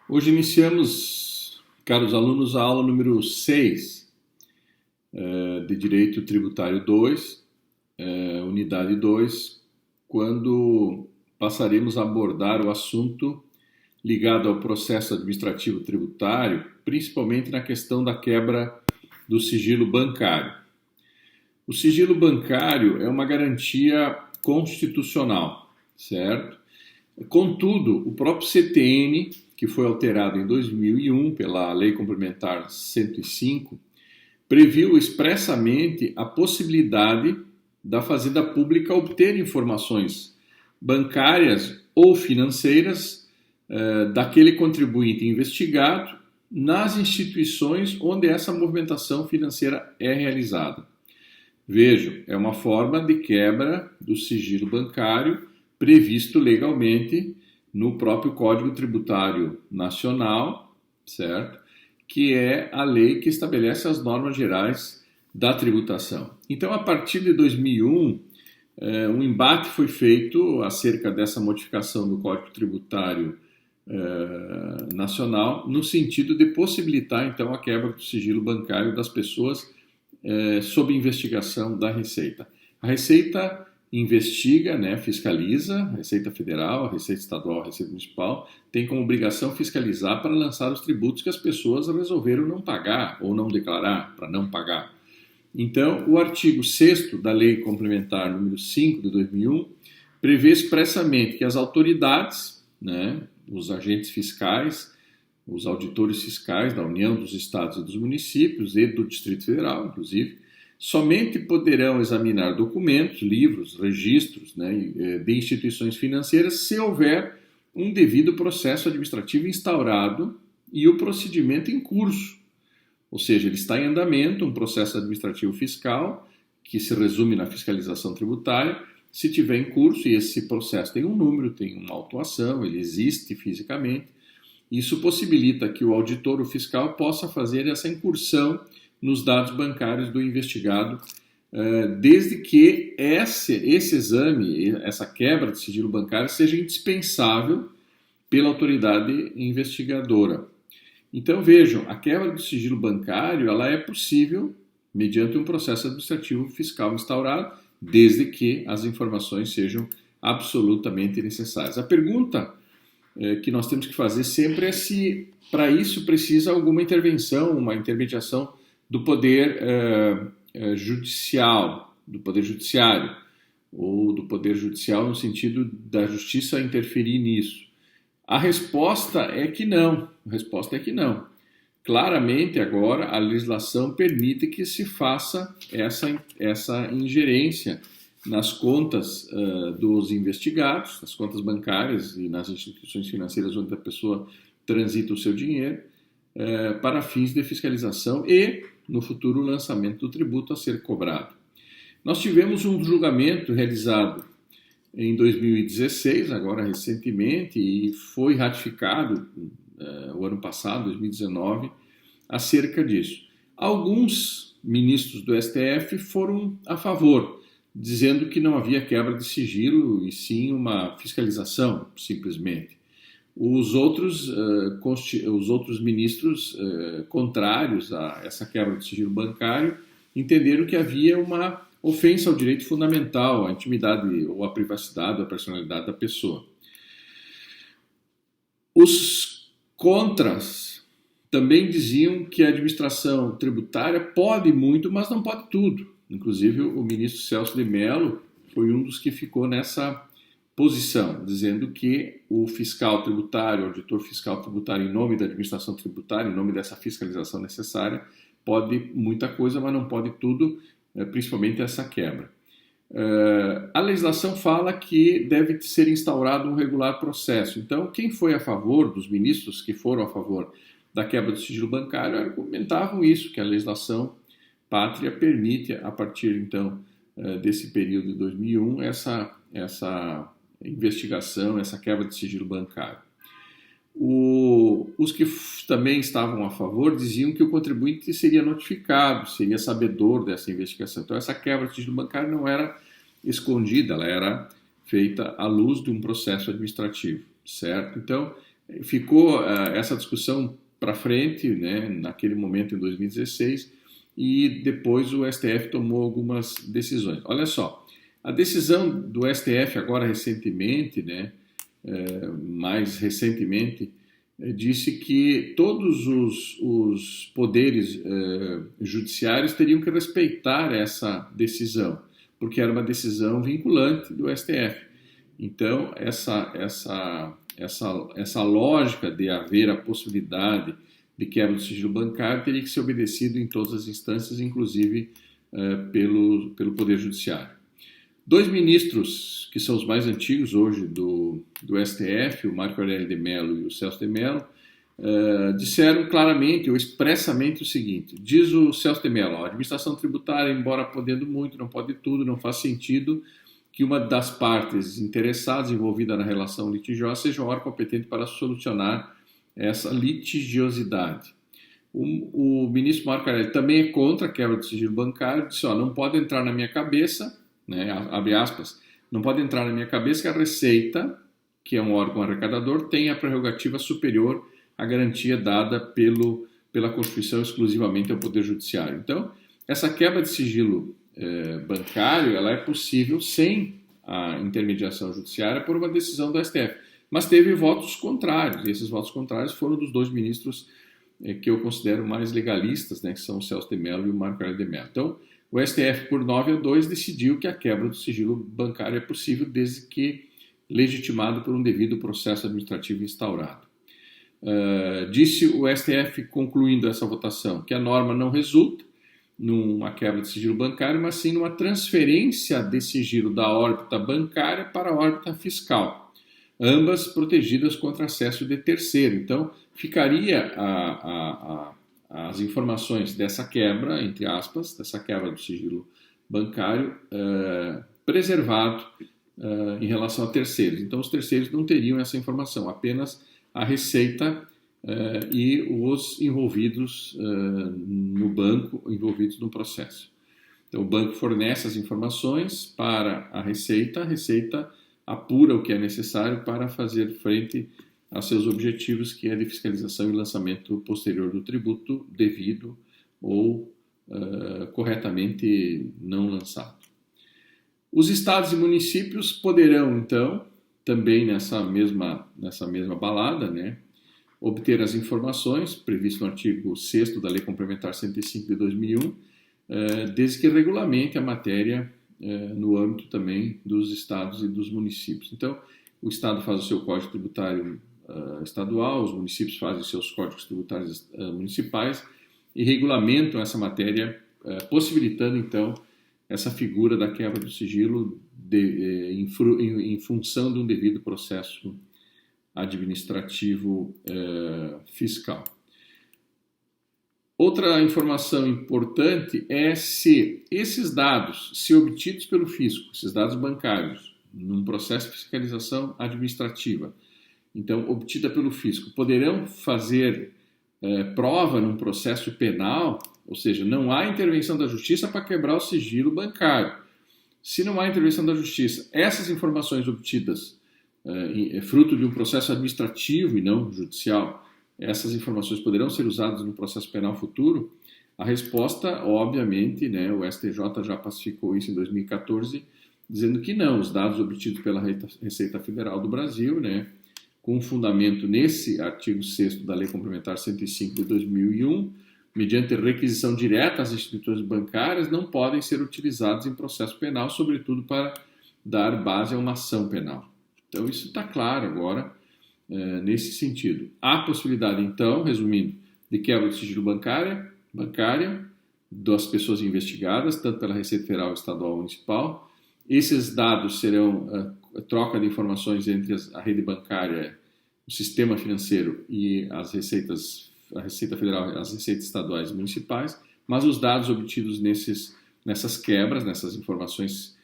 Hoje iniciamos, caros alunos, a aula número 6 de Direito Tributário 2, unidade 2, quando passaremos a abordar o assunto ligado ao processo administrativo tributário, principalmente na questão da quebra do sigilo bancário. O sigilo bancário é uma garantia constitucional, certo? Contudo, o próprio CTN, que foi alterado em 2001 pela Lei Complementar 105, previu expressamente a possibilidade da Fazenda Pública obter informações bancárias ou financeiras daquele contribuinte investigado nas instituições onde essa movimentação financeira é realizada. Vejam, é uma forma de quebra do sigilo bancário previsto legalmente no próprio Código Tributário Nacional, certo? Que é a lei que estabelece as normas gerais da tributação. Então, a partir de 2001, um embate foi feito acerca dessa modificação do Código Tributário Nacional, no sentido de possibilitar, então, a quebra do sigilo bancário das pessoas sob investigação da Receita. A Receita investiga, fiscaliza, a Receita Federal, a Receita Estadual, a Receita Municipal, tem como obrigação fiscalizar para lançar os tributos que as pessoas resolveram não pagar ou não declarar para não pagar. Então, o artigo 6º da Lei Complementar número 5 de 2001 prevê expressamente que as autoridades, os agentes fiscais, os auditores fiscais da União, dos Estados e dos municípios e do Distrito Federal, inclusive, somente poderão examinar documentos, livros, registros de instituições financeiras se houver um devido processo administrativo instaurado e o procedimento em curso. Ou seja, ele está em andamento, um processo administrativo fiscal, que se resume na fiscalização tributária. Se tiver em curso, e esse processo tem um número, tem uma autuação, ele existe fisicamente, isso possibilita que o auditor, o fiscal, possa fazer essa incursão nos dados bancários do investigado, desde que esse exame, essa quebra de sigilo bancário, seja indispensável pela autoridade investigadora. Então, vejam, a quebra do sigilo bancário ela é possível mediante um processo administrativo fiscal instaurado, desde que as informações sejam absolutamente necessárias. A pergunta que nós temos que fazer sempre é se, para isso, precisa alguma intervenção, uma intermediação do poder judicial, do poder judiciário, ou do poder judicial no sentido da justiça interferir nisso. A resposta é que não. Claramente, agora, a legislação permite que se faça essa ingerência nas contas dos investigados, nas contas bancárias e nas instituições financeiras onde a pessoa transita o seu dinheiro, para fins de fiscalização e, no futuro, o lançamento do tributo a ser cobrado. Nós tivemos um julgamento realizado em 2016, agora recentemente, e foi ratificado o ano passado, 2019, acerca disso. Alguns ministros do STF foram a favor, dizendo que não havia quebra de sigilo e sim uma fiscalização, simplesmente. Os outros ministros contrários a essa quebra de sigilo bancário entenderam que havia uma ofensa ao direito fundamental, à intimidade ou à privacidade, à personalidade da pessoa. Os contras também diziam que a administração tributária pode muito, mas não pode tudo. Inclusive, o ministro Celso de Mello foi um dos que ficou nessa posição, dizendo que o fiscal tributário, o auditor fiscal tributário, em nome da administração tributária, em nome dessa fiscalização necessária, pode muita coisa, mas não pode tudo, principalmente essa quebra. A legislação fala que deve ser instaurado um regular processo. Então, quem foi a favor, dos ministros que foram a favor da quebra do sigilo bancário, argumentavam isso, que a legislação pátria permite, a partir, então, desse período de 2001, essa investigação, essa quebra de sigilo bancário. Os que também estavam a favor diziam que o contribuinte seria notificado, seria sabedor dessa investigação. Então, essa quebra de sigilo bancário não era escondida, ela era feita à luz de um processo administrativo, certo? Então, Ficou essa discussão para frente, né, naquele momento em 2016, e depois o STF tomou algumas decisões. Olha só, a decisão do STF agora recentemente, né, mais recentemente, disse que todos os poderes judiciários teriam que respeitar essa decisão, porque era uma decisão vinculante do STF. Então, essa lógica de haver a possibilidade de quebra do sigilo bancário teria que ser obedecido em todas as instâncias, inclusive pelo Poder Judiciário. Dois ministros, que são os mais antigos hoje do STF, o Marco Aurélio de Mello e o Celso de Mello, disseram claramente ou expressamente o seguinte: diz o Celso de Mello, a administração tributária, embora podendo muito, não pode tudo, não faz sentido que uma das partes interessadas envolvida na relação litigiosa seja o órgão competente para solucionar essa litigiosidade. O ministro Marco Aurélio também é contra a quebra do sigilo bancário, disse, não pode entrar na minha cabeça, né, abre aspas, não pode entrar na minha cabeça que a Receita, que é um órgão arrecadador, tem a prerrogativa superior à garantia dada pela Constituição exclusivamente ao Poder Judiciário. Então, essa quebra de sigilo bancário, ela é possível sem a intermediação judiciária por uma decisão do STF. Mas teve votos contrários, e esses votos contrários foram dos dois ministros que eu considero mais legalistas, né, que são o Celso de Mello e o Marco Aurélio de Mello. Então, o STF, por 9-2, decidiu que a quebra do sigilo bancário é possível desde que legitimado por um devido processo administrativo instaurado. Disse o STF, concluindo essa votação, que a norma não resulta numa quebra de sigilo bancário, mas sim numa transferência de sigilo da órbita bancária para a órbita fiscal, ambas protegidas contra acesso de terceiro. Então, ficaria as informações dessa quebra, entre aspas, dessa quebra do sigilo bancário, preservado em relação a terceiros. Então, os terceiros não teriam essa informação, apenas a Receita e os envolvidos no banco, envolvidos no processo. Então, o banco fornece as informações para a Receita apura o que é necessário para fazer frente a seus objetivos, que é de fiscalização e lançamento posterior do tributo devido ou corretamente não lançado. Os estados e municípios poderão, então, também nessa mesma balada, né, obter as informações previstas no artigo 6º da Lei Complementar 105 de 2001, desde que regulamente a matéria no âmbito também dos estados e dos municípios. Então, o estado faz o seu código tributário estadual, os municípios fazem os seus códigos tributários municipais e regulamentam essa matéria, possibilitando, então, essa figura da quebra do sigilo em função de um devido processo administrativo fiscal. Outra informação importante é se esses dados, se obtidos pelo fisco, esses dados bancários, num processo de fiscalização administrativa, então obtida pelo fisco, poderão fazer prova num processo penal, ou seja, não há intervenção da justiça para quebrar o sigilo bancário. Se não há intervenção da justiça, essas informações obtidas fruto de um processo administrativo e não judicial, essas informações poderão ser usadas no processo penal futuro? A resposta, obviamente, né, o STJ já pacificou isso em 2014, dizendo que não, os dados obtidos pela Receita Federal do Brasil, né, com fundamento nesse artigo 6º da Lei Complementar 105 de 2001, mediante requisição direta às instituições bancárias, não podem ser utilizados em processo penal, sobretudo para dar base a uma ação penal. Então, isso está claro agora, nesse sentido. Há possibilidade, então, resumindo, de quebra de sigilo bancária das pessoas investigadas, tanto pela Receita Federal, Estadual ou Municipal. Esses dados serão troca de informações entre a rede bancária, o sistema financeiro e a Receita Federal, as receitas estaduais e municipais, mas os dados obtidos nessas quebras, nessas informações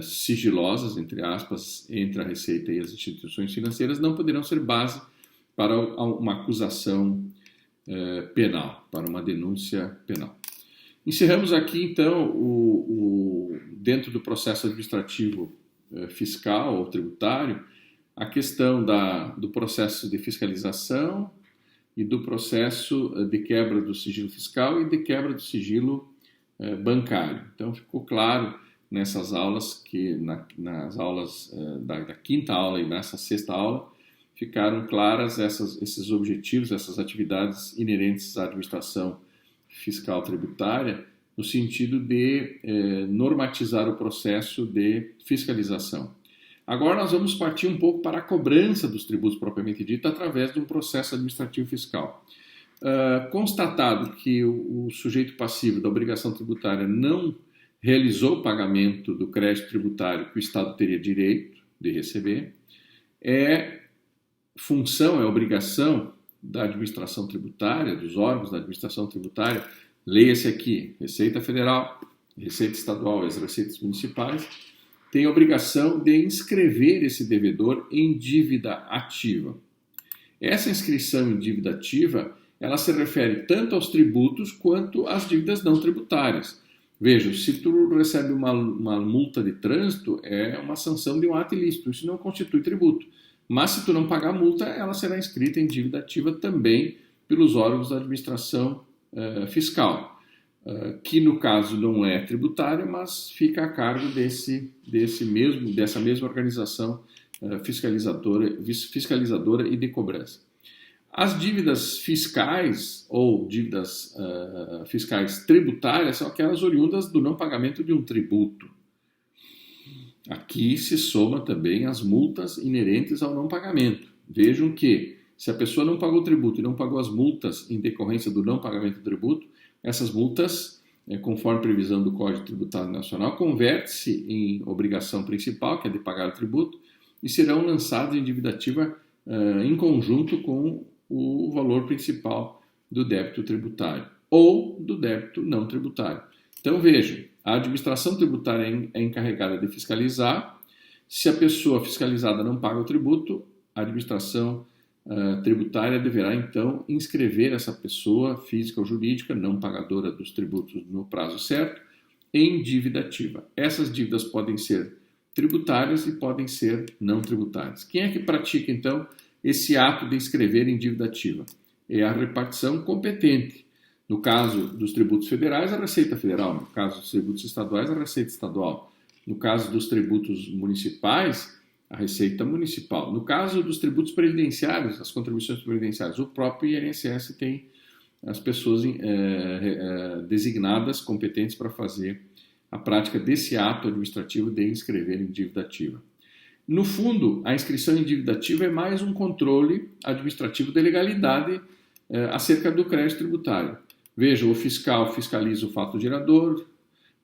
sigilosas, entre aspas, entre a Receita e as instituições financeiras, não poderão ser base para uma acusação penal, para uma denúncia penal. Encerramos aqui, então, dentro do processo administrativo fiscal ou tributário, a questão do processo de fiscalização e do processo de quebra do sigilo fiscal e de quebra do sigilo bancário. Então, ficou claro nessas aulas, nas aulas da quinta aula e nessa sexta aula, ficaram claras esses objetivos, essas atividades inerentes à administração fiscal tributária, no sentido de normatizar o processo de fiscalização. Agora nós vamos partir um pouco para a cobrança dos tributos propriamente dito através de um processo administrativo fiscal. Constatado que o sujeito passivo da obrigação tributária não realizou o pagamento do crédito tributário que o Estado teria direito de receber, é obrigação da administração tributária, dos órgãos da administração tributária, leia-se aqui, Receita Federal, Receita Estadual e as receitas municipais, tem a obrigação de inscrever esse devedor em dívida ativa. Essa inscrição em dívida ativa, ela se refere tanto aos tributos quanto às dívidas não tributárias. Veja, se tu recebe uma multa de trânsito, é uma sanção de um ato ilícito, isso não constitui tributo. Mas se tu não pagar a multa, ela será inscrita em dívida ativa também pelos órgãos da administração fiscal, que no caso não é tributária, mas fica a cargo dessa mesma organização fiscalizadora e de cobrança. As dívidas fiscais ou dívidas fiscais tributárias são aquelas oriundas do não pagamento de um tributo. Aqui se soma também as multas inerentes ao não pagamento. Vejam que, se a pessoa não pagou o tributo e não pagou as multas em decorrência do não pagamento do tributo, essas multas, conforme previsão do Código Tributário Nacional, converte-se em obrigação principal, que é de pagar o tributo, e serão lançadas em dívida ativa em conjunto com o valor principal do débito tributário ou do débito não tributário. Então vejam, a administração tributária é encarregada de fiscalizar. Se a pessoa fiscalizada não paga o tributo, a administração tributária deverá então inscrever essa pessoa física ou jurídica não pagadora dos tributos no prazo certo em dívida ativa. Essas dívidas podem ser tributárias e podem ser não tributárias. Quem é que pratica então esse ato de inscrever em dívida ativa? É a repartição competente. No caso dos tributos federais, a Receita Federal. No caso dos tributos estaduais, a Receita Estadual. No caso dos tributos municipais, a Receita Municipal. No caso dos tributos previdenciários, as contribuições previdenciárias, o próprio INSS tem as pessoas designadas, competentes para fazer a prática desse ato administrativo de inscrever em dívida ativa. No fundo, a inscrição em dívida ativa é mais um controle administrativo de legalidade acerca do crédito tributário. Veja, o fiscal fiscaliza o fato gerador,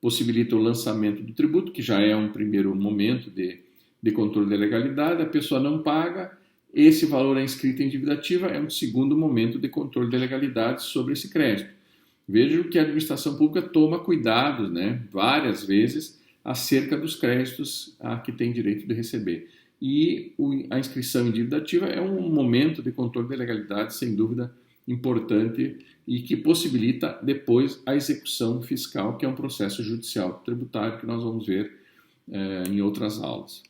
possibilita o lançamento do tributo, que já é um primeiro momento de controle de legalidade, a pessoa não paga, esse valor é inscrito em dívida ativa, é um segundo momento de controle de legalidade sobre esse crédito. Veja que a administração pública toma cuidados, várias vezes, acerca dos créditos a que tem direito de receber. E a inscrição em dívida ativa é um momento de controle de legalidade, sem dúvida, importante e que possibilita depois a execução fiscal, que é um processo judicial tributário que nós vamos ver em outras aulas.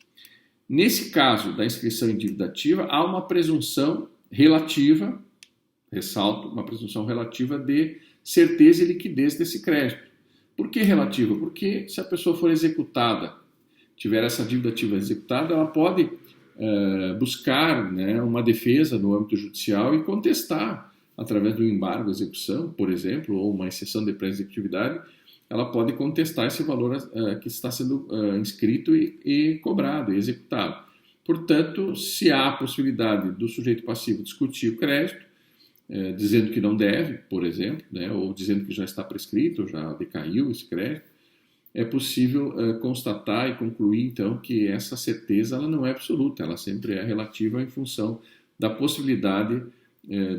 Nesse caso da inscrição em dívida ativa, há uma presunção relativa, ressalto, uma presunção relativa de certeza e liquidez desse crédito. Por que relativa? Porque se a pessoa for executada, tiver essa dívida ativa executada, ela pode buscar uma defesa no âmbito judicial e contestar através do embargo à execução, por exemplo, ou uma exceção de pré-executividade, ela pode contestar esse valor que está sendo inscrito e cobrado, e executado. Portanto, se há a possibilidade do sujeito passivo discutir o crédito, dizendo que não deve, por exemplo, ou dizendo que já está prescrito, já decaiu esse crédito, é possível constatar e concluir, então, que essa certeza ela não é absoluta, ela sempre é relativa em função da possibilidade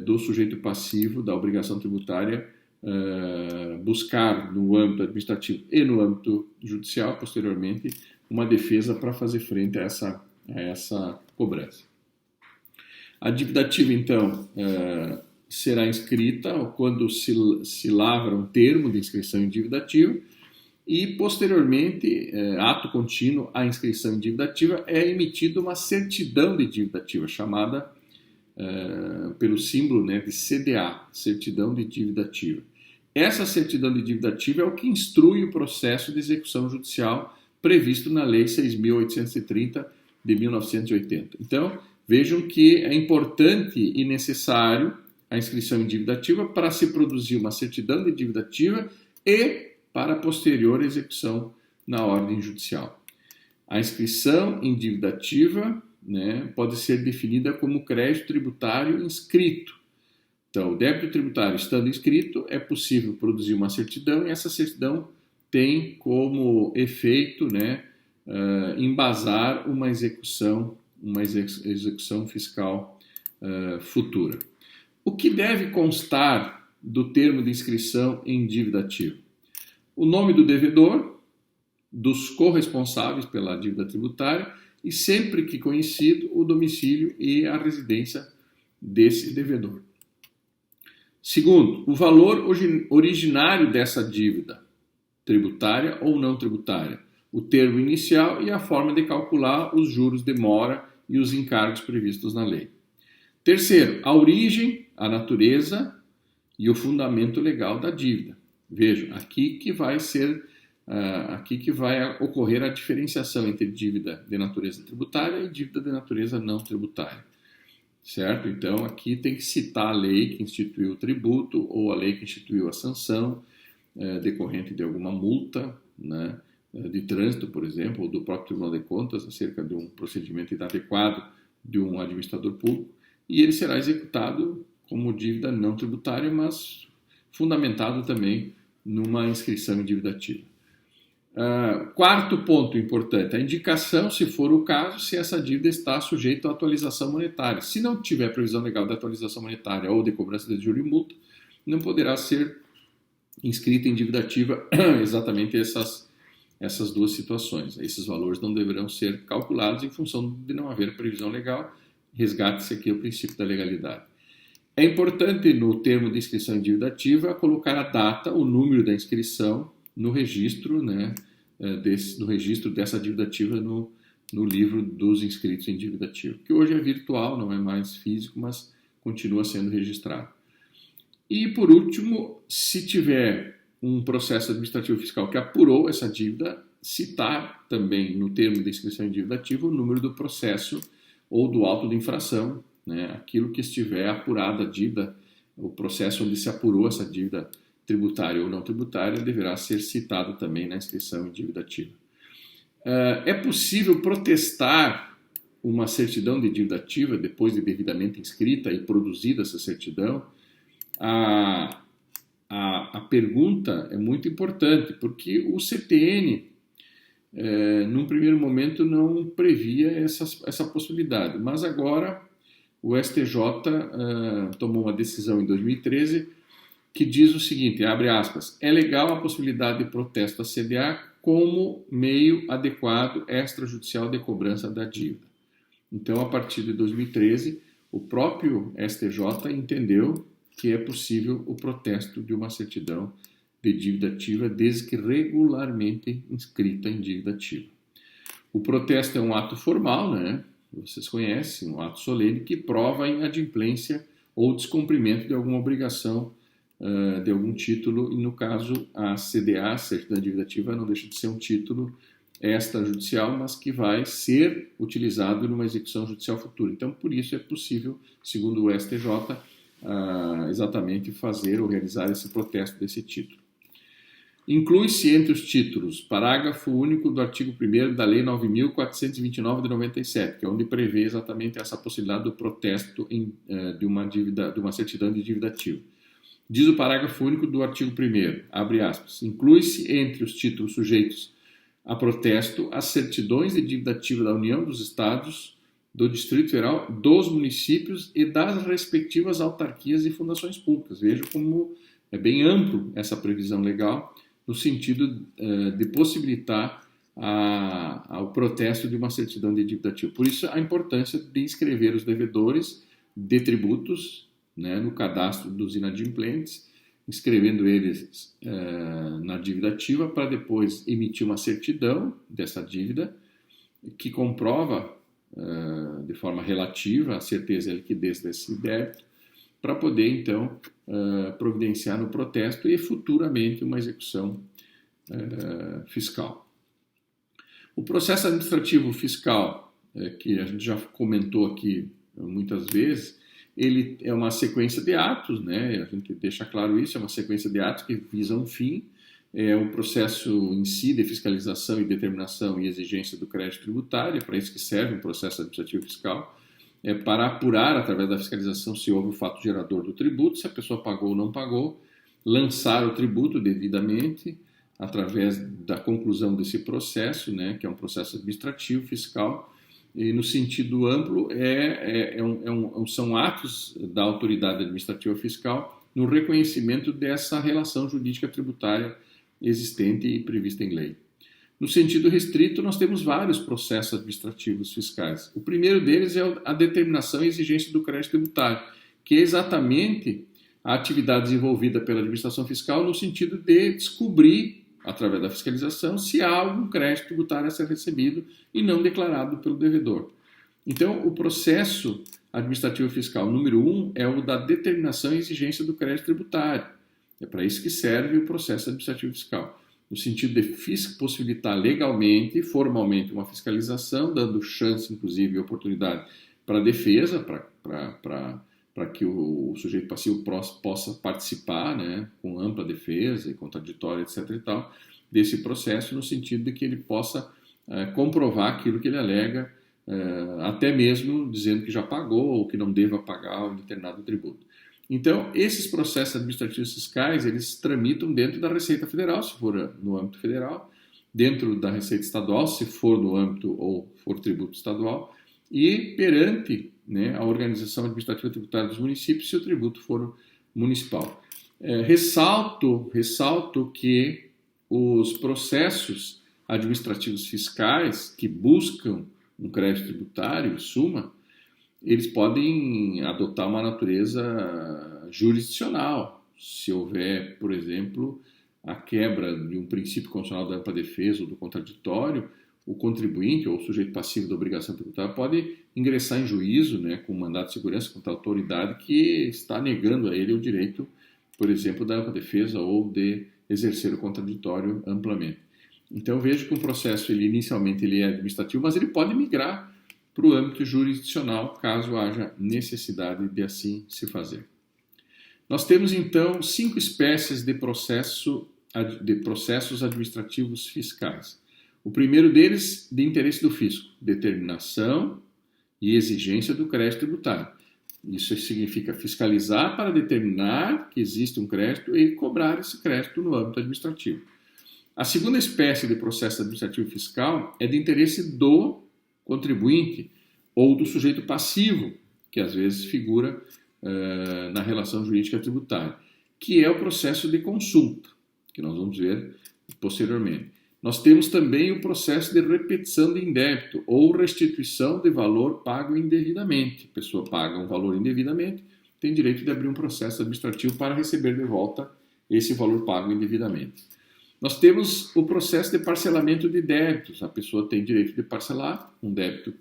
do sujeito passivo, da obrigação tributária, buscar no âmbito administrativo e no âmbito judicial, posteriormente, uma defesa para fazer frente a essa cobrança. A dívida ativa, então, será inscrita quando se lavra um termo de inscrição em dívida ativa e, posteriormente, ato contínuo à inscrição em dívida ativa, é emitida uma certidão de dívida ativa, chamada pelo símbolo, né, de CDA, Certidão de Dívida Ativa. Essa certidão de dívida ativa é o que instrui o processo de execução judicial previsto na Lei 6.830 de 1980. Então, vejam que é importante e necessário a inscrição em dívida ativa para se produzir uma certidão de dívida ativa e para a posterior execução na ordem judicial. A inscrição em dívida ativa, né, pode ser definida como crédito tributário inscrito. Então, o débito tributário estando inscrito, é possível produzir uma certidão e essa certidão tem como efeito, né, embasar uma execução fiscal futura. O que deve constar do termo de inscrição em dívida ativa? O nome do devedor, dos corresponsáveis pela dívida tributária e, sempre que conhecido, o domicílio e a residência desse devedor. Segundo, o valor originário dessa dívida, tributária ou não tributária, o termo inicial e a forma de calcular os juros de mora e os encargos previstos na lei. Terceiro, a origem, a natureza e o fundamento legal da dívida. Vejam, aqui que vai ocorrer a diferenciação entre dívida de natureza tributária e dívida de natureza não tributária. Certo? Então, aqui tem que citar a lei que instituiu o tributo ou a lei que instituiu a sanção decorrente de alguma multa, né, de trânsito, por exemplo, ou do próprio Tribunal de Contas acerca de um procedimento inadequado de um administrador público, e ele será executado como dívida não tributária, mas fundamentado também numa inscrição em dívida ativa. Quarto ponto importante, a indicação, se for o caso, se essa dívida está sujeita à atualização monetária. Se não tiver previsão legal de atualização monetária ou de cobrança de juros e multa, não poderá ser inscrita em dívida ativa exatamente essas duas situações. Esses valores não deverão ser calculados em função de não haver previsão legal. Resgate-se aqui o princípio da legalidade. É importante, no termo de inscrição em dívida ativa, colocar a data, o número da inscrição no registro, né, no registro dessa dívida ativa no livro dos inscritos em dívida ativa, que hoje é virtual, não é mais físico, mas continua sendo registrado. E, por último, se tiver um processo administrativo fiscal que apurou essa dívida, citar também no termo de inscrição em dívida ativa o número do processo ou do auto de infração, né, aquilo que estiver apurada a dívida, o processo onde se apurou essa dívida tributária ou não tributária, deverá ser citado também na inscrição em dívida ativa. É possível protestar uma certidão de dívida ativa depois de devidamente inscrita e produzida essa certidão? A pergunta é muito importante, porque o CTN, num primeiro momento, não previa essa possibilidade, mas agora o STJ tomou uma decisão em 2013 que diz o seguinte, abre aspas, é legal a possibilidade de protesto à CDA como meio adequado extrajudicial de cobrança da dívida. Então, a partir de 2013, o próprio STJ entendeu que é possível o protesto de uma certidão de dívida ativa desde que regularmente inscrita em dívida ativa. O protesto é um ato formal, né? Vocês conhecem, um ato solene que prova a inadimplência ou descumprimento de alguma obrigação de algum título, e no caso a CDA, Certidão de Dívida Ativa, não deixa de ser um título extrajudicial, mas que vai ser utilizado numa execução judicial futura. Então, por isso é possível, segundo o STJ, exatamente fazer ou realizar esse protesto desse título. Inclui-se entre os títulos parágrafo único do artigo 1º da Lei 9.429 de 97, que é onde prevê exatamente essa possibilidade do protesto de uma certidão de dívida ativa. Diz o parágrafo único do artigo 1º, abre aspas, inclui-se entre os títulos sujeitos a protesto as certidões de dívida ativa da União, dos Estados, do Distrito Federal, dos municípios e das respectivas autarquias e fundações públicas. Veja como é bem amplo essa previsão legal, no sentido de possibilitar o protesto de uma certidão de dívida ativa. Por isso, a importância de inscrever os devedores de tributos, né, no cadastro dos inadimplentes inscrevendo eles na dívida ativa para depois emitir uma certidão dessa dívida que comprova de forma relativa a certeza e a liquidez desse débito para poder então providenciar no protesto e futuramente uma execução fiscal. O processo administrativo fiscal, que a gente já comentou aqui muitas vezes, ele é uma sequência de atos, né? A gente deixa claro isso, é uma sequência de atos que visam um fim, é um processo em si de fiscalização e determinação e exigência do crédito tributário, é para isso que serve um processo administrativo fiscal, é para apurar através da fiscalização se houve o fato gerador do tributo, se a pessoa pagou ou não pagou, lançar o tributo devidamente, através da conclusão desse processo, né, que é um processo administrativo fiscal, e no sentido amplo são atos da autoridade administrativa fiscal no reconhecimento dessa relação jurídica tributária existente e prevista em lei. No sentido restrito, nós temos vários processos administrativos fiscais. O primeiro deles é a determinação e exigência do crédito tributário, que é exatamente a atividade desenvolvida pela administração fiscal no sentido de descobrir, através da fiscalização, se há algum crédito tributário a ser recebido e não declarado pelo devedor. Então, o processo administrativo fiscal número 1 é o da determinação e exigência do crédito tributário. É para isso que serve o processo administrativo fiscal, no sentido de possibilitar legalmente e formalmente uma fiscalização, dando chance, inclusive, e oportunidade para a defesa, para que o sujeito passivo possa participar, né, com ampla defesa e contraditória, etc. e tal, desse processo, no sentido de que ele possa comprovar aquilo que ele alega, até mesmo dizendo que já pagou ou que não deva pagar um determinado tributo. Então, esses processos administrativos fiscais, eles tramitam dentro da Receita Federal, se for no âmbito federal, dentro da Receita Estadual, se for no âmbito ou for tributo estadual, e perante, né, a Organização Administrativa Tributária dos Municípios, se o tributo for municipal. Ressalto que os processos administrativos fiscais que buscam um crédito tributário, em suma, eles podem adotar uma natureza jurisdicional. Se houver, por exemplo, a quebra de um princípio constitucional da ampla defesa ou do contraditório, o contribuinte ou o sujeito passivo da obrigação tributária pode ingressar em juízo, né, com mandato de segurança contra a autoridade que está negando a ele o direito, por exemplo, da ampla defesa ou de exercer o contraditório amplamente. Então, vejo que o processo, inicialmente, ele é administrativo, mas ele pode migrar para o âmbito jurisdicional, caso haja necessidade de assim se fazer. Nós temos, então, 5 espécies de processos administrativos fiscais. O primeiro deles, de interesse do fisco, determinação e exigência do crédito tributário. Isso significa fiscalizar para determinar que existe um crédito e cobrar esse crédito no âmbito administrativo. A segunda espécie de processo administrativo fiscal é de interesse do contribuinte ou do sujeito passivo, que às vezes figura na relação jurídica tributária, que é o processo de consulta, que nós vamos ver posteriormente. Nós temos também o processo de repetição de indébito ou restituição de valor pago indevidamente. A pessoa paga um valor indevidamente, tem direito de abrir um processo administrativo para receber de volta esse valor pago indevidamente. Nós temos o processo de parcelamento de débitos. A pessoa tem direito de parcelar um débito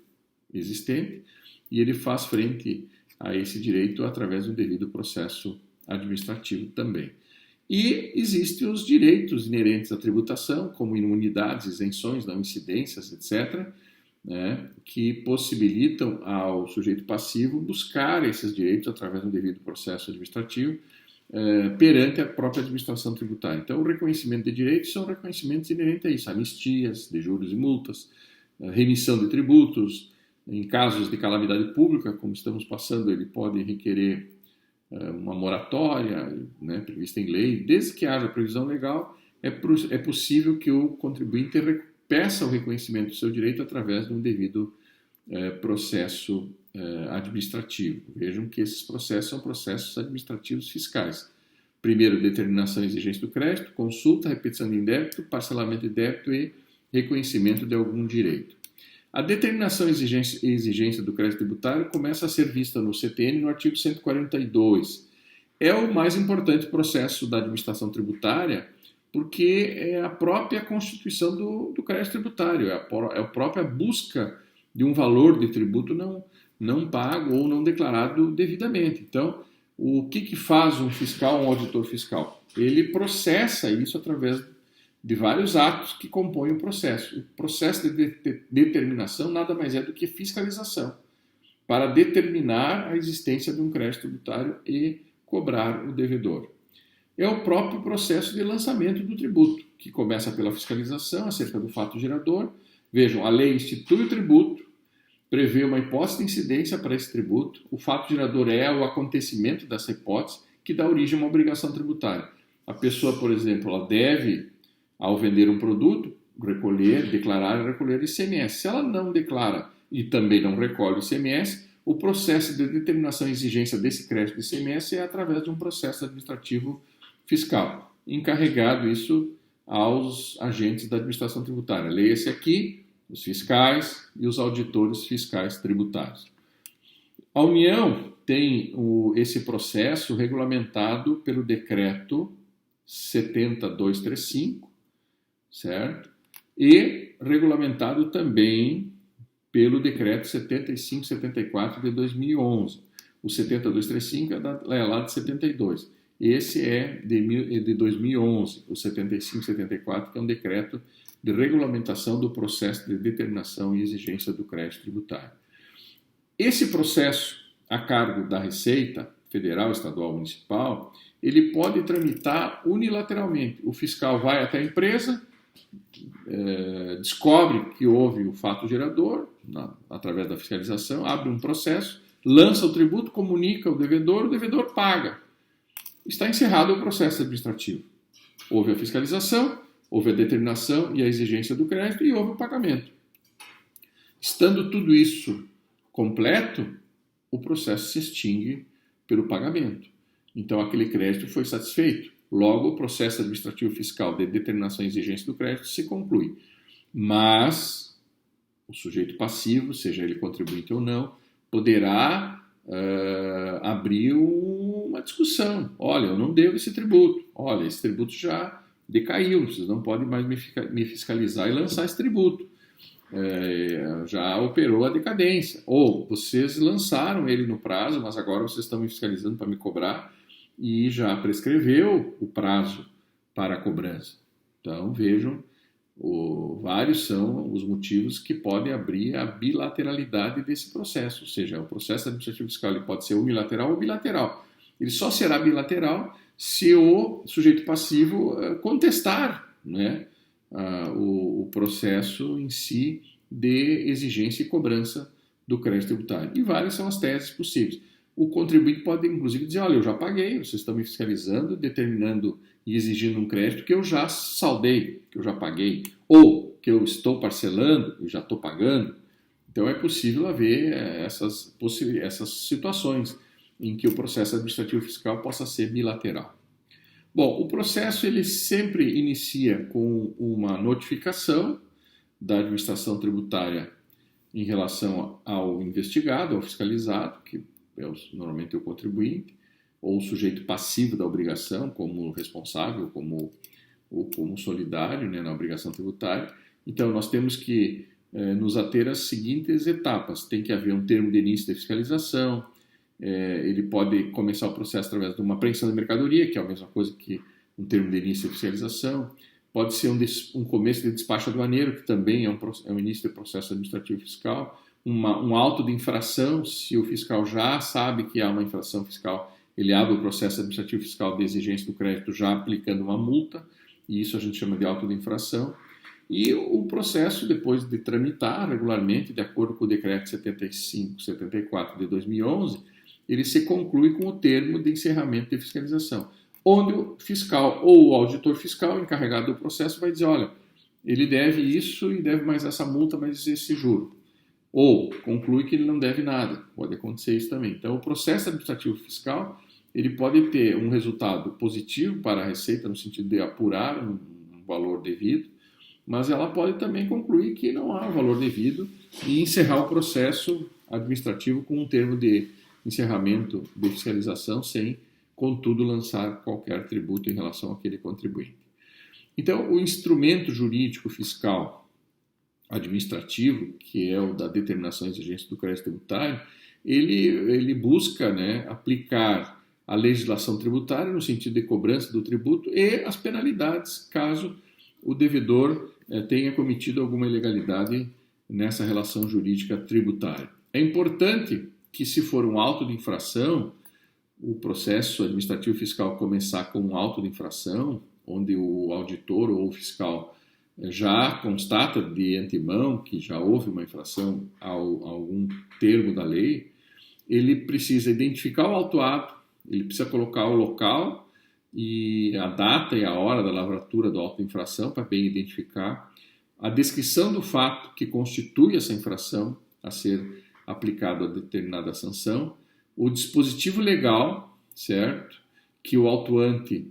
existente e ele faz frente a esse direito através do devido processo administrativo também. E existem os direitos inerentes à tributação, como imunidades, isenções, não incidências, etc., né, que possibilitam ao sujeito passivo buscar esses direitos através do devido processo administrativo perante a própria administração tributária. Então, o reconhecimento de direitos são reconhecimentos inerentes a isso, anistias de juros e multas, remissão de tributos. Em casos de calamidade pública, como estamos passando, ele pode requerer uma moratória, né, prevista em lei. Desde que haja previsão legal, é possível que o contribuinte peça o reconhecimento do seu direito através de um devido processo administrativo. Vejam que esses processos são processos administrativos fiscais. Primeiro, determinação e exigência do crédito, consulta, repetição de indébito, parcelamento de débito e reconhecimento de algum direito. A determinação e exigência do crédito tributário começa a ser vista no CTN no artigo 142. é o mais importante processo da administração tributária, porque é a própria constituição do crédito tributário, é a própria busca de um valor de tributo não pago ou não declarado devidamente. Então, o que faz um fiscal, um auditor fiscal? Ele processa isso através de vários atos que compõem o processo. O processo de determinação nada mais é do que fiscalização, para determinar a existência de um crédito tributário e cobrar o devedor. É o próprio processo de lançamento do tributo, que começa pela fiscalização acerca do fato gerador. Vejam, a lei institui o tributo, prevê uma hipótese de incidência para esse tributo. O fato gerador é o acontecimento dessa hipótese que dá origem a uma obrigação tributária. A pessoa, por exemplo, ela deve, ao vender um produto, declarar e recolher ICMS. Se ela não declara e também não recolhe o ICMS, o processo de determinação e exigência desse crédito de ICMS é através de um processo administrativo fiscal, encarregado isso aos agentes da administração tributária. Leia-se aqui os fiscais e os auditores fiscais tributários. A União tem esse processo regulamentado pelo decreto 70.235, certo? E regulamentado também pelo decreto 7574 de 2011. O 7235 é lá de 72. Esse é de 2011, o 7574, que é um decreto de regulamentação do processo de determinação e exigência do crédito tributário. Esse processo a cargo da Receita Federal, Estadual, Municipal, ele pode tramitar unilateralmente. O fiscal vai até a empresa, descobre que houve o fato gerador, através da fiscalização, abre um processo, lança o tributo, comunica o devedor paga. Está encerrado o processo administrativo. Houve a fiscalização, houve a determinação e a exigência do crédito e houve o pagamento. Estando tudo isso completo, o processo se extingue pelo pagamento. Então, aquele crédito foi satisfeito. Logo, o processo administrativo fiscal de determinação e exigência do crédito se conclui. Mas o sujeito passivo, seja ele contribuinte ou não, poderá abrir uma discussão. Olha, eu não devo esse tributo. Olha, esse tributo já decaiu, vocês não podem mais me fiscalizar e lançar esse tributo. Já operou a decadência. Ou vocês lançaram ele no prazo, mas agora vocês estão me fiscalizando para me cobrar e já prescreveu o prazo para a cobrança. Então, vejam, vários são os motivos que podem abrir a bilateralidade desse processo, ou seja, o processo administrativo fiscal ele pode ser unilateral ou bilateral. Ele só será bilateral se o sujeito passivo contestar, né, o processo em si de exigência e cobrança do crédito tributário. E várias são as teses possíveis. O contribuinte pode, inclusive, dizer, olha, eu já paguei, vocês estão me fiscalizando, determinando e exigindo um crédito que eu já saldei, que eu já paguei, ou que eu estou parcelando e já estou pagando. Então, é possível haver essas situações em que o processo administrativo fiscal possa ser bilateral. Bom, o processo ele sempre inicia com uma notificação da administração tributária em relação ao investigado, ao fiscalizado, que é normalmente o contribuinte, ou o sujeito passivo da obrigação, como responsável, como solidário, né, na obrigação tributária. Então, nós temos que nos ater às seguintes etapas. Tem que haver um termo de início de fiscalização, ele pode começar o processo através de uma apreensão de mercadoria, que é a mesma coisa que um termo de início de fiscalização. Pode ser um começo de despacho aduaneiro, que também é um início de processo administrativo fiscal. Um auto de infração, se o fiscal já sabe que há uma infração fiscal, ele abre o processo administrativo fiscal de exigência do crédito já aplicando uma multa, e isso a gente chama de auto de infração. E o processo, depois de tramitar regularmente, de acordo com o decreto 75/74 de 2011, ele se conclui com o termo de encerramento de fiscalização, onde o fiscal ou o auditor fiscal encarregado do processo vai dizer, olha, ele deve isso e deve mais essa multa, mais esse juro. Ou conclui que ele não deve nada, pode acontecer isso também. Então, o processo administrativo fiscal ele pode ter um resultado positivo para a Receita, no sentido de apurar um valor devido, mas ela pode também concluir que não há valor devido e encerrar o processo administrativo com um termo de encerramento de fiscalização sem contudo, lançar qualquer tributo em relação àquele contribuinte. Então, o instrumento jurídico fiscal administrativo, que é o da determinação e exigência do crédito tributário, ele busca, né, aplicar a legislação tributária no sentido de cobrança do tributo e as penalidades caso o devedor tenha cometido alguma ilegalidade nessa relação jurídica tributária. É importante que, se for um auto de infração, o processo administrativo fiscal começar com um auto de infração, onde o auditor ou o fiscal já constata de antemão que já houve uma infração a algum termo da lei, ele precisa identificar o autuado, ele precisa colocar o local e a data e a hora da lavratura do auto de infração para bem identificar, a descrição do fato que constitui essa infração a ser aplicado a determinada sanção, o dispositivo legal, certo, que o autuante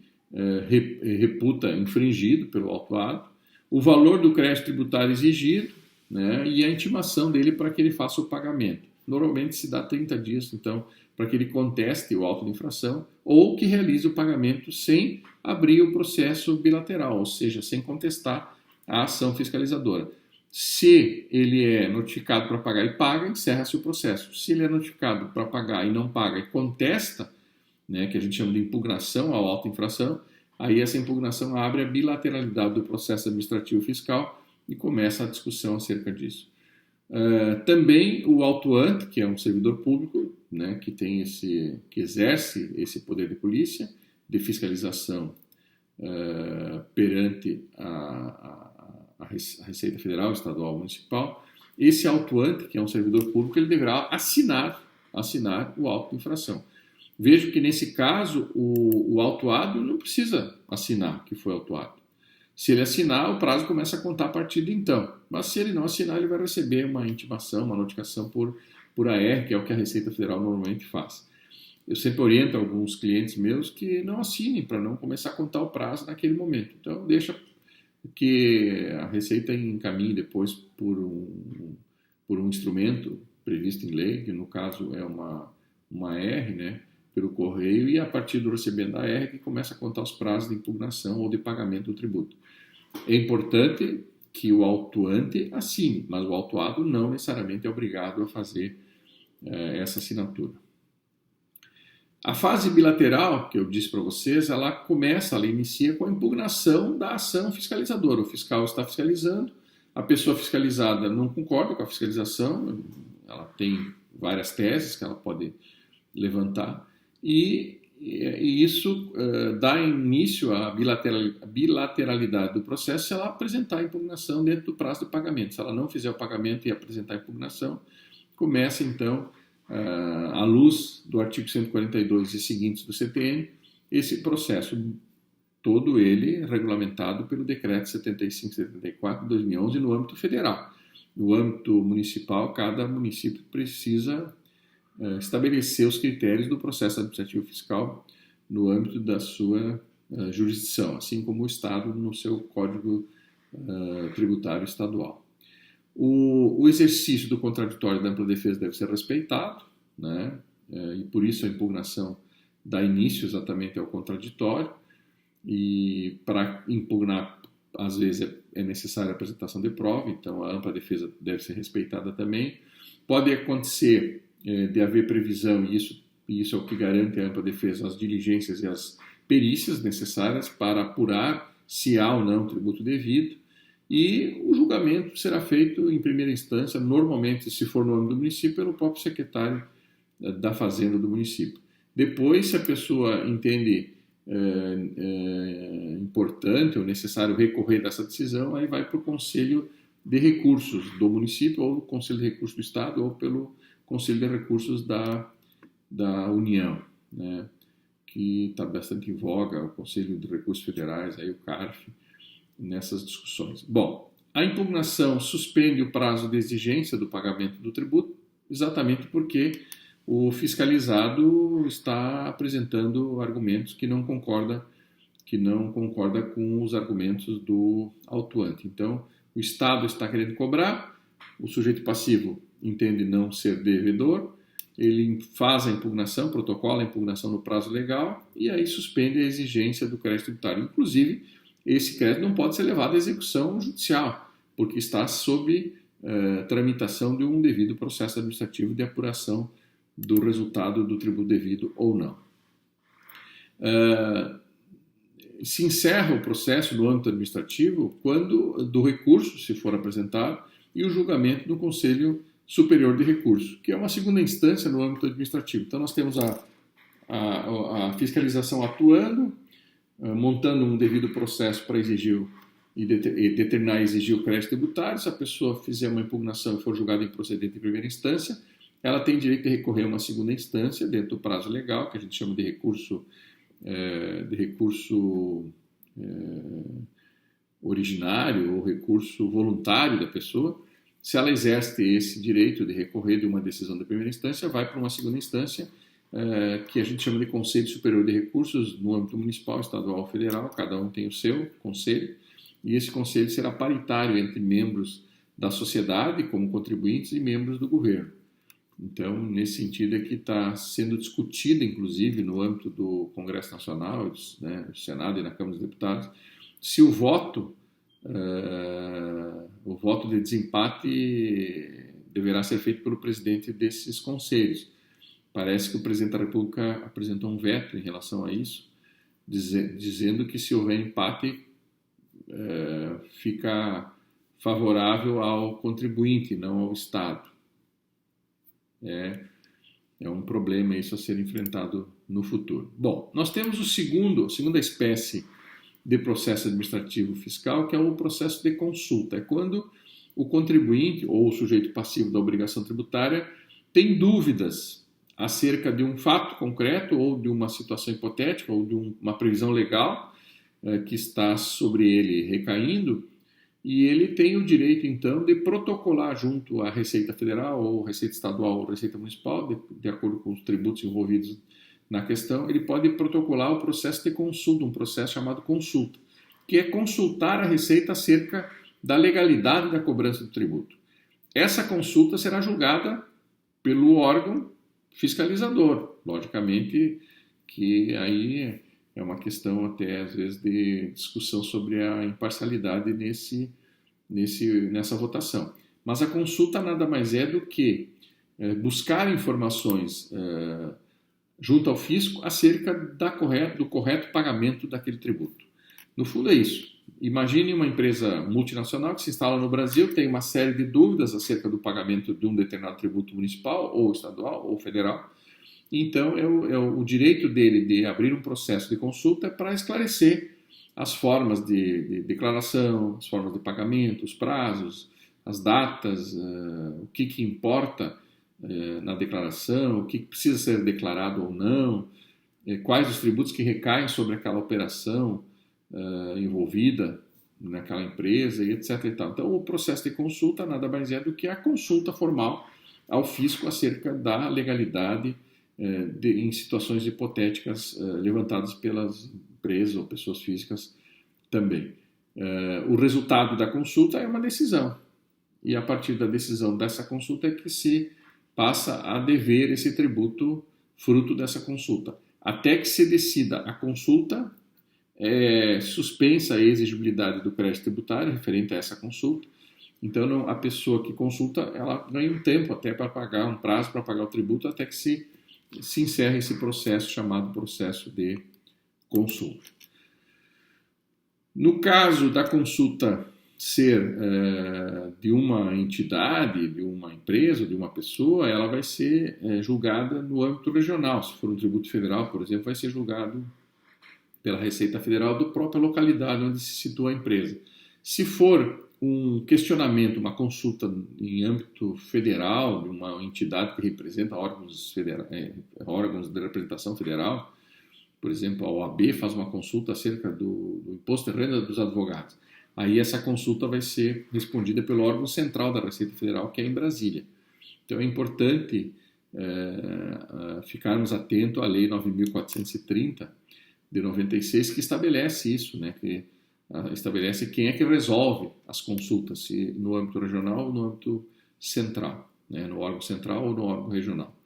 reputa infringido pelo autuado, o valor do crédito tributário exigido, né, e a intimação dele para que ele faça o pagamento. Normalmente se dá 30 dias, então, para que ele conteste o auto de infração ou que realize o pagamento sem abrir o processo bilateral, ou seja, sem contestar a ação fiscalizadora. Se ele é notificado para pagar e paga, encerra-se o processo. Se ele é notificado para pagar e não paga e contesta, né, que a gente chama de impugnação ao auto de infração, aí essa impugnação abre a bilateralidade do processo administrativo fiscal e começa a discussão acerca disso. Também o autuante, que é um servidor público, né, que exerce esse poder de polícia, de fiscalização perante a Receita Federal, Estadual, Municipal, esse autuante, que é um servidor público, ele deverá assinar o auto de infração. Vejo que, nesse caso, o autuado não precisa assinar que foi autuado. Se ele assinar, o prazo começa a contar a partir de então. Mas se ele não assinar, ele vai receber uma intimação, uma notificação por AR, que é o que a Receita Federal normalmente faz. Eu sempre oriento alguns clientes meus que não assinem para não começar a contar o prazo naquele momento. Então, deixa que a Receita encaminhe depois por um instrumento previsto em lei, que no caso é uma R, né, pelo correio, e a partir do recebimento da R que começa a contar os prazos de impugnação ou de pagamento do tributo. É importante que o autuante assine, mas o autuado não necessariamente é obrigado a fazer essa assinatura. A fase bilateral, que eu disse para vocês, ela inicia com a impugnação da ação fiscalizadora. O fiscal está fiscalizando, a pessoa fiscalizada não concorda com a fiscalização, ela tem várias teses que ela pode levantar, e isso dá início à bilateralidade do processo se ela apresentar a impugnação dentro do prazo de pagamento. Se ela não fizer o pagamento e apresentar a impugnação, começa então, à luz do artigo 142 e seguintes do CTN, esse processo todo ele regulamentado pelo Decreto 75/74 de 2011 no âmbito federal. No âmbito municipal, cada município precisa estabelecer os critérios do processo administrativo fiscal no âmbito da sua jurisdição, assim como o Estado no seu Código Tributário Estadual. O exercício do contraditório da ampla defesa deve ser respeitado, né? E por isso a impugnação dá início exatamente ao contraditório, e para impugnar, às vezes, é necessária a apresentação de prova, então a ampla defesa deve ser respeitada também. Pode acontecer de haver previsão, e isso é o que garante a ampla defesa, as diligências e as perícias necessárias para apurar se há ou não tributo devido, e o julgamento será feito em primeira instância, normalmente, se for no âmbito do município, pelo próprio secretário da Fazenda do município. Depois, se a pessoa entende importante ou necessário recorrer dessa decisão, aí vai para o Conselho de Recursos do município, ou o Conselho de Recursos do Estado, ou pelo Conselho de Recursos da União, né, que está bastante em voga, o Conselho de Recursos Federais, aí o CARF, nessas discussões. Bom, a impugnação suspende o prazo de exigência do pagamento do tributo, exatamente porque o fiscalizado está apresentando argumentos que não concorda com os argumentos do autuante. Então, o Estado está querendo cobrar, o sujeito passivo entende não ser devedor, ele faz a impugnação, protocola a impugnação no prazo legal e aí suspende a exigência do crédito tributário. Inclusive, esse crédito não pode ser levado à execução judicial, porque está sob tramitação de um devido processo administrativo de apuração do resultado do tributo devido ou não. Se encerra o processo no âmbito administrativo quando do recurso, se for apresentado, e o julgamento do Conselho Superior de Recurso, que é uma segunda instância no âmbito administrativo. Então, nós temos a fiscalização atuando, montando um devido processo para exigir e determinar e exigir o crédito tributário. Se a pessoa fizer uma impugnação e for julgada improcedente em primeira instância, ela tem direito de recorrer a uma segunda instância dentro do prazo legal, que a gente chama de recurso originário ou recurso voluntário da pessoa. Se ela exerce esse direito de recorrer de uma decisão da primeira instância, vai para uma segunda instância, que a gente chama de Conselho Superior de Recursos, no âmbito municipal, estadual ou federal, cada um tem o seu conselho, e esse conselho será paritário entre membros da sociedade, como contribuintes, e membros do governo. Então, nesse sentido é que está sendo discutido, inclusive, no âmbito do Congresso Nacional, né, do Senado e na Câmara dos Deputados, se o voto de desempate deverá ser feito pelo presidente desses conselhos. Parece que o presidente da República apresentou um veto em relação a isso, dizendo que se houver empate, fica favorável ao contribuinte, não ao Estado. É um problema isso a ser enfrentado no futuro. Bom, nós temos a segunda espécie de processo administrativo fiscal, que é o processo de consulta. É quando o contribuinte ou o sujeito passivo da obrigação tributária tem dúvidas acerca de um fato concreto ou de uma situação hipotética ou de uma previsão legal que está sobre ele recaindo, e ele tem o direito, então, de protocolar junto à Receita Federal ou Receita Estadual ou Receita Municipal, de acordo com os tributos envolvidos na questão, ele pode protocolar o processo de consulta, um processo chamado consulta, que é consultar a Receita acerca da legalidade da cobrança do tributo. Essa consulta será julgada pelo órgão fiscalizador. Logicamente que aí é uma questão até, às vezes, de discussão sobre a imparcialidade nessa votação. Mas a consulta nada mais é do que buscar informações junto ao fisco acerca do correto pagamento daquele tributo. No fundo é isso. Imagine uma empresa multinacional que se instala no Brasil, tem uma série de dúvidas acerca do pagamento de um determinado tributo municipal, ou estadual, ou federal. Então, o direito dele de abrir um processo de consulta para esclarecer as formas de declaração, as formas de pagamento, os prazos, as datas, o que importa na declaração, o que precisa ser declarado ou não, quais os tributos que recaem sobre aquela operação envolvida naquela empresa, e etc. E tal. Então, o processo de consulta nada mais é do que a consulta formal ao fisco acerca da legalidade em situações hipotéticas levantadas pelas empresas ou pessoas físicas também. O resultado da consulta é uma decisão, e a partir da decisão dessa consulta é que se passa a dever esse tributo fruto dessa consulta. Até que se decida a consulta, suspensa a exigibilidade do crédito tributário referente a essa consulta. Então, a pessoa que consulta, ela ganha um tempo até para pagar, um prazo para pagar o tributo, até que se encerre esse processo chamado processo de consulta. No caso da consulta ser de uma entidade, de uma empresa, de uma pessoa, ela vai ser julgada no âmbito regional. Se for um tributo federal, por exemplo, vai ser julgado pela Receita Federal da própria localidade onde se situa a empresa. Se for um questionamento, uma consulta em âmbito federal, de uma entidade que representa órgãos de representação federal, por exemplo, a OAB faz uma consulta acerca do imposto de renda dos advogados. Aí essa consulta vai ser respondida pelo órgão central da Receita Federal, que é em Brasília. Então é importante ficarmos atentos à Lei 9.430 de 96, que estabelece isso, né? Que estabelece quem é que resolve as consultas, se no âmbito regional ou no âmbito central, né? No órgão central ou no órgão regional.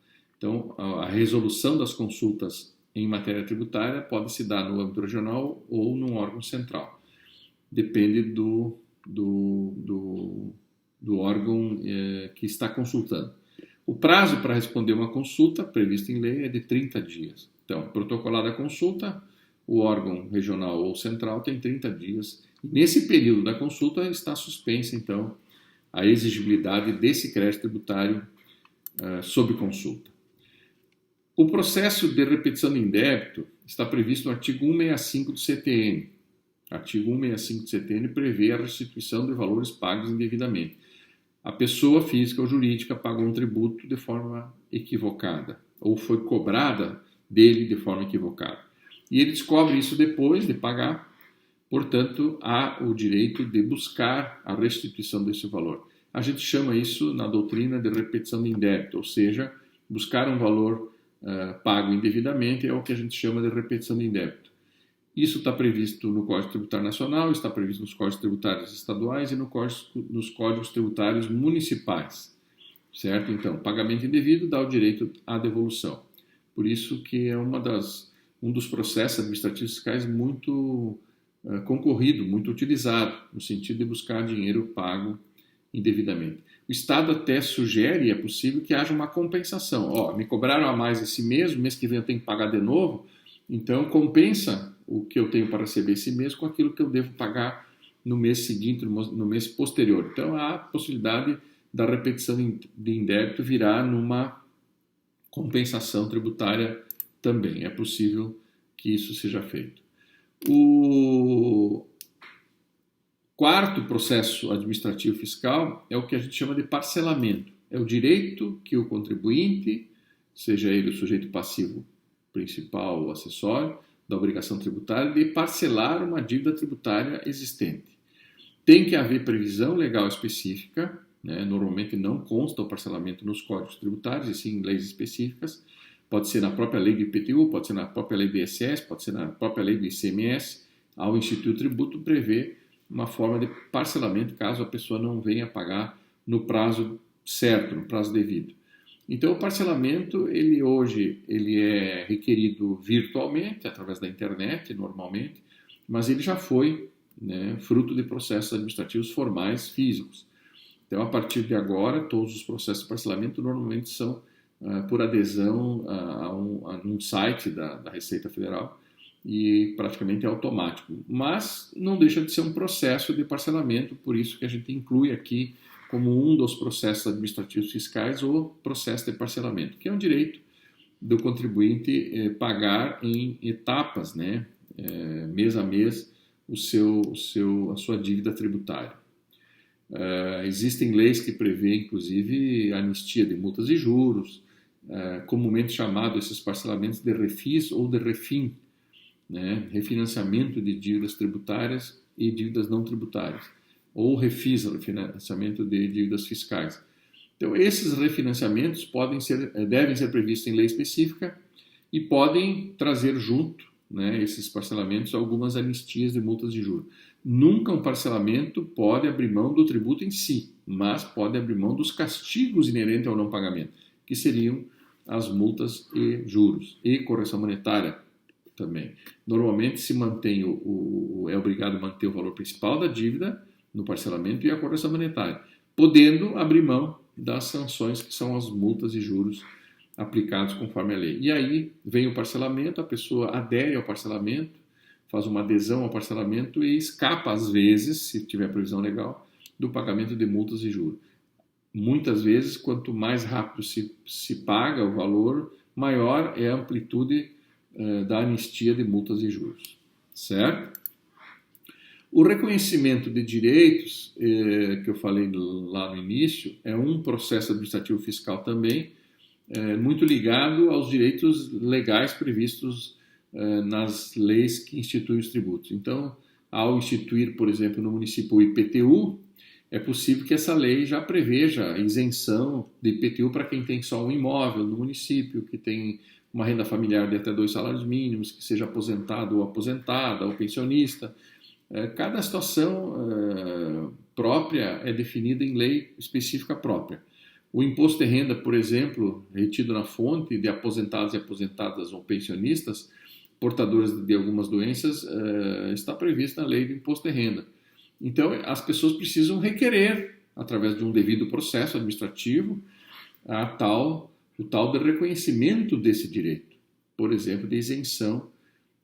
Então, a resolução das consultas em matéria tributária pode se dar no âmbito regional ou num órgão central. Depende do órgão que está consultando. O prazo para responder uma consulta, previsto em lei, é de 30 dias. Então, protocolada a consulta, o órgão regional ou central tem 30 dias. Nesse período da consulta está suspensa, então, a exigibilidade desse crédito tributário sob consulta. O processo de repetição de indébito está previsto no artigo 165 do CTN. O artigo 165 do CTN prevê a restituição de valores pagos indevidamente. A pessoa física ou jurídica pagou um tributo de forma equivocada ou foi cobrada dele de forma equivocada. E ele descobre isso depois de pagar, portanto, há o direito de buscar a restituição desse valor. A gente chama isso na doutrina de repetição de indébito, ou seja, buscar um valor pago indevidamente é o que a gente chama de repetição de indébito. Isso está previsto no Código Tributário Nacional, está previsto nos Códigos Tributários Estaduais e nos Códigos Tributários Municipais, certo? Então, pagamento indevido dá o direito à devolução. Por isso que é um dos processos administrativos fiscais muito concorrido, muito utilizado, no sentido de buscar dinheiro pago indevidamente. O Estado até sugere, é possível, que haja uma compensação. Me cobraram a mais esse mês que vem eu tenho que pagar de novo, então compensa o que eu tenho para receber esse mês com aquilo que eu devo pagar no mês seguinte, no mês posterior. Então há a possibilidade da repetição de indébito virar numa compensação tributária também. É possível que isso seja feito. O quarto processo administrativo fiscal é o que a gente chama de parcelamento. É o direito que o contribuinte, seja ele o sujeito passivo principal ou acessório, da obrigação tributária de parcelar uma dívida tributária existente. Tem que haver previsão legal específica, né? Normalmente não consta o parcelamento nos códigos tributários, e sim em leis específicas. Pode ser na própria lei do IPTU, pode ser na própria lei do ISS, pode ser na própria lei do ICMS. Ao instituir o tributo, prevê uma forma de parcelamento caso a pessoa não venha pagar no prazo certo, no prazo devido. Então, o parcelamento, hoje é requerido virtualmente, através da internet, normalmente, mas ele já foi, né, fruto de processos administrativos formais físicos. Então, a partir de agora, todos os processos de parcelamento normalmente são por adesão a um site da Receita Federal e praticamente é automático. Mas não deixa de ser um processo de parcelamento, por isso que a gente inclui aqui como um dos processos administrativos fiscais o processo de parcelamento, que é um direito do contribuinte pagar em etapas, né, mês a mês, a sua dívida tributária. Existem leis que prevêem, inclusive, anistia de multas e juros, comumente chamado esses parcelamentos de refis ou de refin, né, refinanciamento de dívidas tributárias e dívidas não tributárias, ou refis, refinanciamento de dívidas fiscais. Então, esses refinanciamentos devem ser previstos em lei específica e podem trazer junto, né, esses parcelamentos algumas anistias de multas de juros. Nunca um parcelamento pode abrir mão do tributo em si, mas pode abrir mão dos castigos inerentes ao não pagamento, que seriam as multas e juros, e correção monetária também. Normalmente se mantém é obrigado a manter o valor principal da dívida no parcelamento e a correção monetária, podendo abrir mão das sanções que são as multas e juros aplicados conforme a lei. E aí vem o parcelamento, a pessoa adere ao parcelamento, faz uma adesão ao parcelamento e escapa, às vezes, se tiver previsão legal, do pagamento de multas e juros. Muitas vezes, quanto mais rápido se paga o valor, maior é a amplitude da anistia de multas e juros. Certo? O reconhecimento de direitos, que eu falei lá no início, é um processo administrativo fiscal também, muito ligado aos direitos legais previstos nas leis que instituem os tributos. Então, ao instituir, por exemplo, no município o IPTU, é possível que essa lei já preveja isenção de IPTU para quem tem só um imóvel no município, que tem uma renda familiar de até 2 salários mínimos, que seja aposentado ou aposentada, ou pensionista. Cada situação própria é definida em lei específica própria. O imposto de renda, por exemplo, retido na fonte de aposentados e aposentadas ou pensionistas, portadores de algumas doenças, está previsto na lei do imposto de renda. Então, as pessoas precisam requerer, através de um devido processo administrativo, o tal de reconhecimento desse direito. Por exemplo, de isenção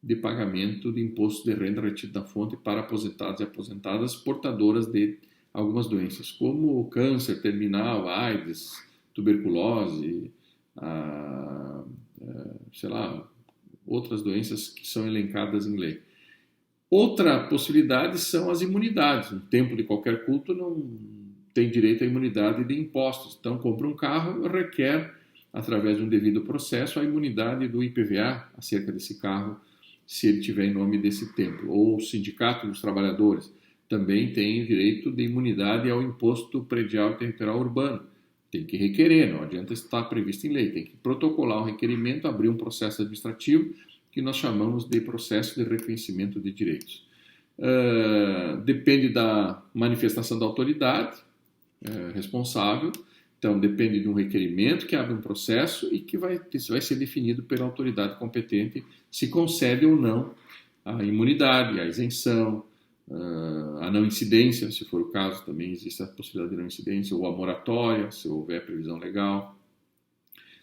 de pagamento de imposto de renda retido na fonte para aposentados e aposentadas portadoras de algumas doenças, como câncer terminal, AIDS, tuberculose, outras doenças que são elencadas em lei. Outra possibilidade são as imunidades. No tempo de qualquer culto não tem direito à imunidade de impostos. Então, compra um carro e requer, através de um devido processo, a imunidade do IPVA acerca desse carro, se ele tiver em nome desse templo. Ou o Sindicato dos Trabalhadores também tem direito de imunidade ao imposto predial e territorial urbano. Tem que requerer, não adianta estar previsto em lei. Tem que protocolar o requerimento, abrir um processo administrativo que nós chamamos de processo de reconhecimento de direitos. Depende da manifestação da autoridade responsável, então depende de um requerimento que abre um processo e que vai ser definido pela autoridade competente se concede ou não a imunidade, a isenção, a não incidência, se for o caso, também existe a possibilidade de não incidência, ou a moratória, se houver previsão legal.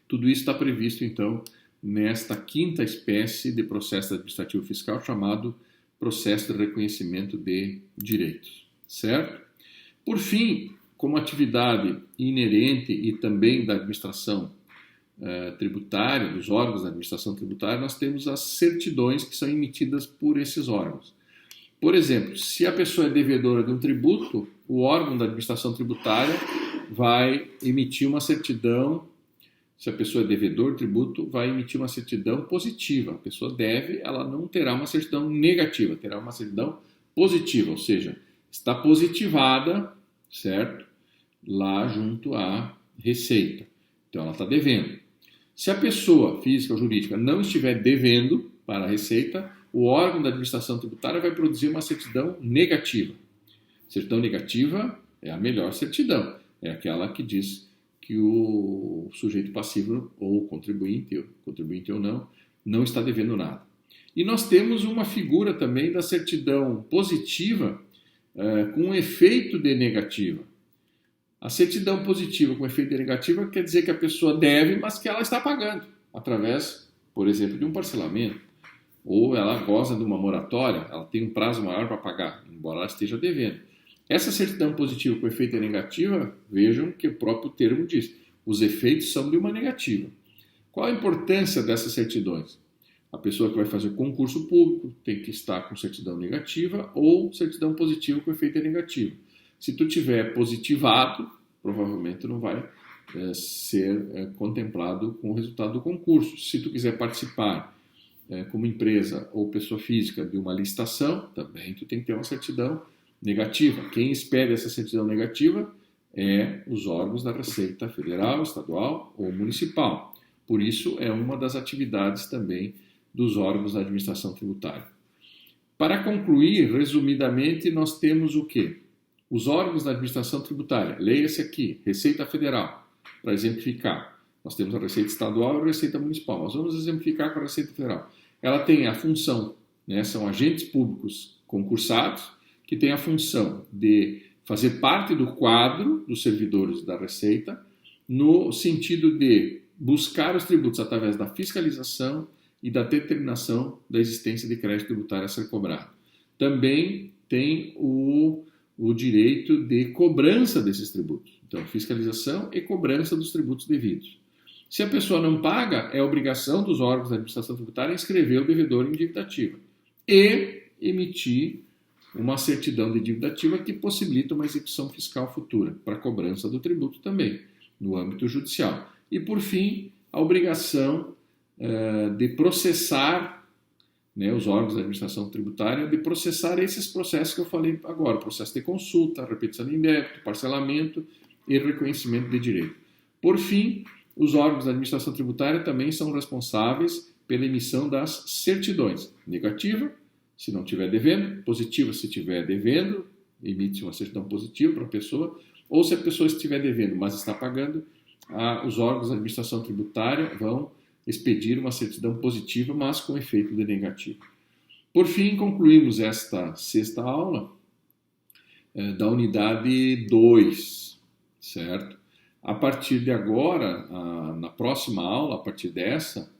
Tudo isso está previsto, então, nesta quinta espécie de processo administrativo fiscal chamado processo de reconhecimento de direitos, certo? Por fim, como atividade inerente e também da administração tributária, dos órgãos da administração tributária, nós temos as certidões que são emitidas por esses órgãos. Por exemplo, se a pessoa é devedora de um tributo, o órgão da administração tributária vai emitir uma certidão. Se a pessoa é devedor de tributo, vai emitir uma certidão positiva. A pessoa deve, ela não terá uma certidão negativa, terá uma certidão positiva, ou seja, está positivada, certo? Lá junto à Receita. Então, ela está devendo. Se a pessoa física ou jurídica não estiver devendo para a Receita, o órgão da administração tributária vai produzir uma certidão negativa. Certidão negativa é a melhor certidão, é aquela que diz que o sujeito passivo ou contribuinte ou não está devendo nada. E nós temos uma figura também da certidão positiva com efeito de negativa. A certidão positiva com efeito de negativa quer dizer que a pessoa deve, mas que ela está pagando, através, por exemplo, de um parcelamento. Ou ela goza de uma moratória, ela tem um prazo maior para pagar, embora ela esteja devendo. Essa certidão positiva com efeito de negativa, vejam que o próprio termo diz, os efeitos são de uma negativa. Qual a importância dessas certidões? A pessoa que vai fazer concurso público tem que estar com certidão negativa ou certidão positiva com efeito negativo. Se tu tiver positivado, provavelmente não vai ser contemplado com o resultado do concurso. Se tu quiser participar como empresa ou pessoa física de uma licitação, também tu tem que ter uma certidão negativa. Quem expede essa certidão negativa é os órgãos da Receita Federal, Estadual ou Municipal. Por isso, é uma das atividades também dos órgãos da administração tributária. Para concluir, resumidamente, nós temos o quê? Os órgãos da administração tributária, leia-se aqui, Receita Federal, para exemplificar. Nós temos a Receita Estadual e a Receita Municipal. Nós vamos exemplificar com a Receita Federal. Ela tem a função, são agentes públicos concursados, que têm a função de fazer parte do quadro dos servidores da Receita, no sentido de buscar os tributos através da fiscalização e da determinação da existência de crédito tributário a ser cobrado. Também tem o direito de cobrança desses tributos. Então, fiscalização e cobrança dos tributos devidos. Se a pessoa não paga, é obrigação dos órgãos da administração tributária inscrever o devedor em dívida ativa e emitir uma certidão de dívida ativa que possibilita uma execução fiscal futura para cobrança do tributo também, no âmbito judicial. E, por fim, a obrigação de processar, os órgãos da administração tributária, de processar esses processos que eu falei agora, processo de consulta, repetição de débito, parcelamento e reconhecimento de direito. Por fim, os órgãos da administração tributária também são responsáveis pela emissão das certidões. Negativa, se não estiver devendo; positiva, se estiver devendo, emite uma certidão positiva para a pessoa; ou se a pessoa estiver devendo, mas está pagando, os órgãos da administração tributária vão expedir uma certidão positiva, mas com efeito de negativo. Por fim, concluímos esta sexta aula da unidade 2, certo? A partir de agora, na próxima aula, a partir dessa,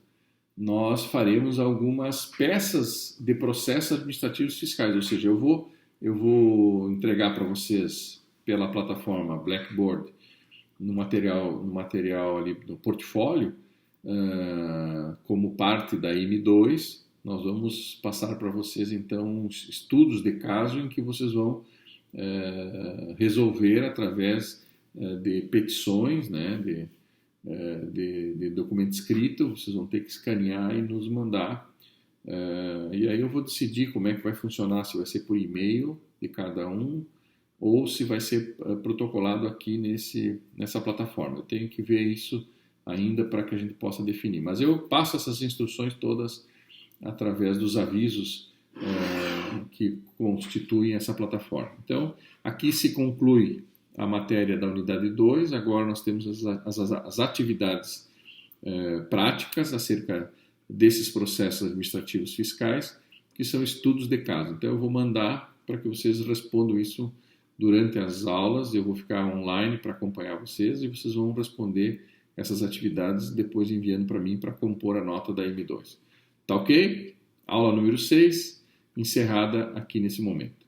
nós faremos algumas peças de processos administrativos fiscais, ou seja, eu vou entregar para vocês pela plataforma Blackboard no material ali no portfólio, como parte da M2, nós vamos passar para vocês então estudos de caso em que vocês vão resolver através de petições, né, de documento escrito, vocês vão ter que escanear e nos mandar. E aí eu vou decidir como é que vai funcionar, se vai ser por e-mail de cada um ou se vai ser protocolado aqui nessa plataforma. Eu tenho que ver isso ainda para que a gente possa definir. Mas eu passo essas instruções todas através dos avisos que constituem essa plataforma. Então, aqui se conclui a matéria da unidade 2, agora nós temos as atividades práticas acerca desses processos administrativos fiscais, que são estudos de caso. Então eu vou mandar para que vocês respondam isso durante as aulas, eu vou ficar online para acompanhar vocês e vocês vão responder essas atividades depois enviando para mim para compor a nota da M2. Tá ok? Aula número 6, encerrada aqui nesse momento.